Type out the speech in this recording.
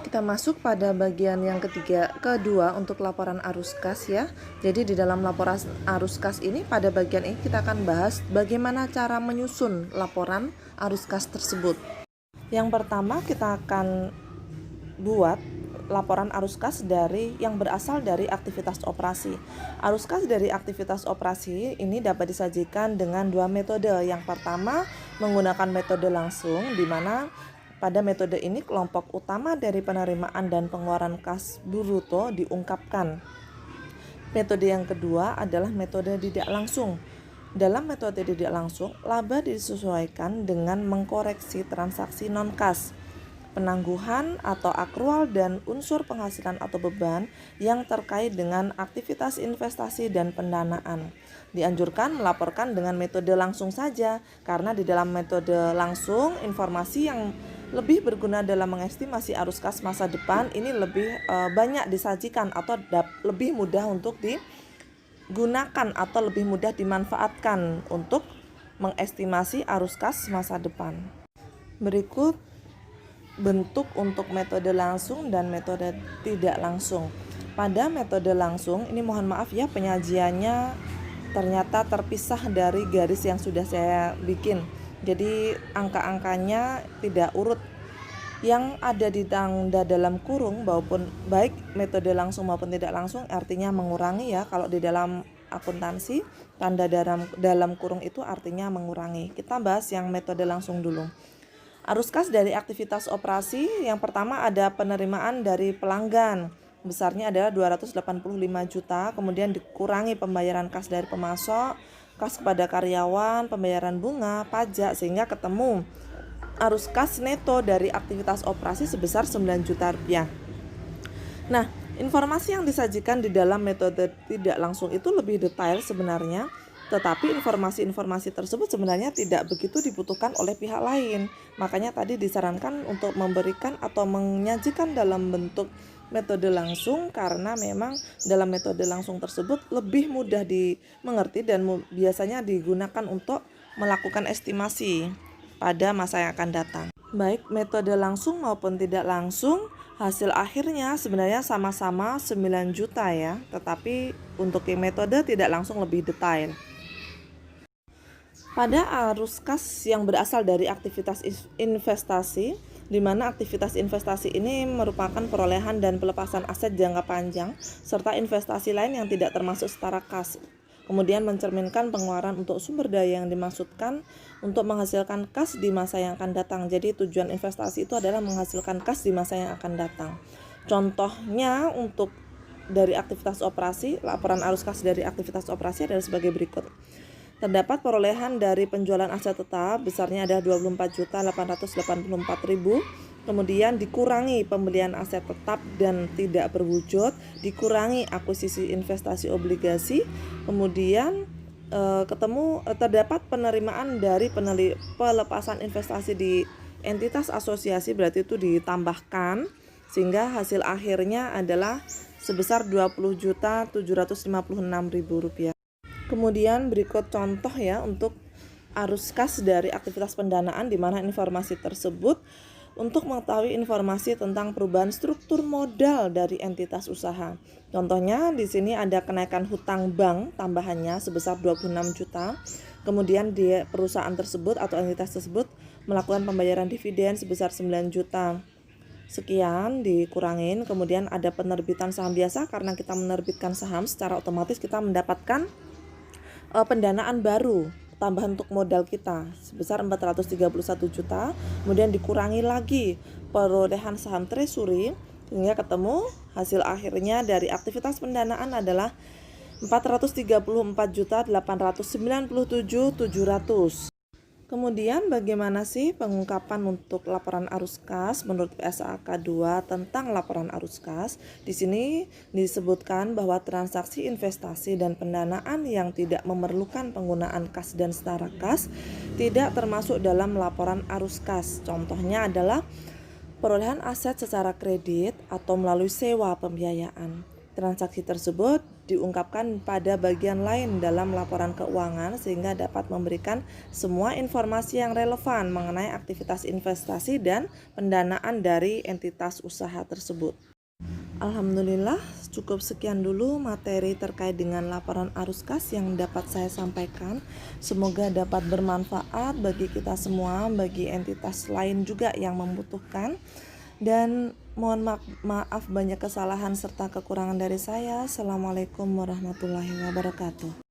Kita masuk pada bagian yang kedua untuk laporan arus kas ya. Jadi di dalam laporan arus kas ini, pada bagian ini kita akan bahas bagaimana cara menyusun laporan arus kas tersebut. Yang pertama kita akan buat laporan arus kas yang berasal dari aktivitas operasi. Arus kas dari aktivitas operasi ini dapat disajikan dengan dua metode. Yang pertama menggunakan metode langsung, di mana pada metode ini kelompok utama dari penerimaan dan pengeluaran kas bruto diungkapkan. Metode yang kedua adalah metode tidak langsung. Dalam metode tidak langsung, laba disesuaikan dengan mengkoreksi transaksi non-kas, penangguhan atau akrual, dan unsur penghasilan atau beban yang terkait dengan aktivitas investasi dan pendanaan. Dianjurkan melaporkan dengan metode langsung saja, karena di dalam metode langsung informasi yang lebih berguna dalam mengestimasi arus kas masa depan ini lebih banyak disajikan atau lebih mudah untuk digunakan atau lebih mudah dimanfaatkan untuk mengestimasi arus kas masa depan. Berikut bentuk untuk metode langsung dan metode tidak langsung. Pada metode langsung ini mohon maaf ya, penyajiannya ternyata terpisah dari garis yang sudah saya bikin. Jadi angka-angkanya tidak urut. Yang ada di tanda dalam kurung maupun baik metode langsung maupun tidak langsung artinya mengurangi ya. Kalau di dalam akuntansi tanda dalam kurung itu artinya mengurangi. Kita bahas yang metode langsung dulu. Arus kas dari aktivitas operasi, yang pertama ada penerimaan dari pelanggan. Besarnya adalah 285 juta, kemudian dikurangi pembayaran kas dari pemasok, kas kepada karyawan, pembayaran bunga, pajak, sehingga ketemu arus kas neto dari aktivitas operasi sebesar 9 juta rupiah. Nah, informasi yang disajikan di dalam metode tidak langsung itu lebih detail sebenarnya, tetapi informasi-informasi tersebut sebenarnya tidak begitu dibutuhkan oleh pihak lain. Makanya tadi disarankan untuk memberikan atau menyajikan dalam bentuk metode langsung, karena memang dalam metode langsung tersebut lebih mudah dimengerti dan biasanya digunakan untuk melakukan estimasi pada masa yang akan datang. Baik metode langsung maupun tidak langsung, hasil akhirnya sebenarnya sama-sama 9 juta ya, tetapi untuk metode tidak langsung lebih detail. Pada arus kas yang berasal dari aktivitas investasi, di mana aktivitas investasi ini merupakan perolehan dan pelepasan aset jangka panjang serta investasi lain yang tidak termasuk setara kas. Kemudian mencerminkan pengeluaran untuk sumber daya yang dimaksudkan untuk menghasilkan kas di masa yang akan datang. Jadi tujuan investasi itu adalah menghasilkan kas di masa yang akan datang. Contohnya untuk dari aktivitas operasi, laporan arus kas dari aktivitas operasi adalah sebagai berikut. Terdapat perolehan dari penjualan aset tetap, besarnya ada 24.884.000, kemudian dikurangi pembelian aset tetap dan tidak berwujud, dikurangi akuisisi investasi obligasi, kemudian terdapat penerimaan dari pelepasan investasi di entitas asosiasi, berarti itu ditambahkan, sehingga hasil akhirnya adalah sebesar Rp20.756.000. Kemudian berikut contoh ya untuk arus kas dari aktivitas pendanaan, di mana informasi tersebut untuk mengetahui informasi tentang perubahan struktur modal dari entitas usaha. Contohnya di sini ada kenaikan hutang bank tambahannya sebesar 26 juta. Kemudian di perusahaan tersebut atau entitas tersebut melakukan pembayaran dividen sebesar 9 juta. Sekian dikurangin, kemudian ada penerbitan saham biasa, karena kita menerbitkan saham secara otomatis kita mendapatkan pendanaan baru tambahan untuk modal kita sebesar 431 juta, kemudian dikurangi lagi perolehan saham treasury sehingga ketemu hasil akhirnya dari aktivitas pendanaan adalah 434.897.700. Kemudian bagaimana sih pengungkapan untuk laporan arus kas menurut PSAK 2 tentang laporan arus kas? Di sini disebutkan bahwa transaksi investasi dan pendanaan yang tidak memerlukan penggunaan kas dan setara kas tidak termasuk dalam laporan arus kas. Contohnya adalah perolehan aset secara kredit atau melalui sewa pembiayaan. Transaksi tersebut diungkapkan pada bagian lain dalam laporan keuangan sehingga dapat memberikan semua informasi yang relevan mengenai aktivitas investasi dan pendanaan dari entitas usaha tersebut. Alhamdulillah, cukup sekian dulu materi terkait dengan laporan arus kas yang dapat saya sampaikan. Semoga dapat bermanfaat bagi kita semua, bagi entitas lain juga yang membutuhkan. Dan mohon maaf banyak kesalahan serta kekurangan dari saya. Assalamualaikum warahmatullahi wabarakatuh.